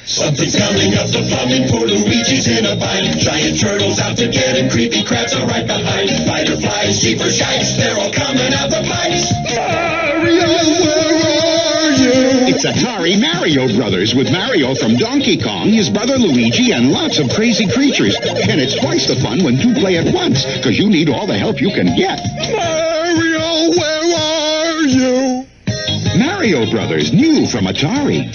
Something's coming up the plumbing, poor Luigi's in a bind. Giant turtles out to get him, creepy crabs are right behind. Fireflies, jeepers, shikes, they're all coming out the pipes. Mario, where are you? It's Atari Mario Brothers with Mario from Donkey Kong, his brother Luigi, and lots of crazy creatures. And it's twice the fun when two play at once, because you need all the help you can get. Mario, where are you? Mario Brothers, new from Atari.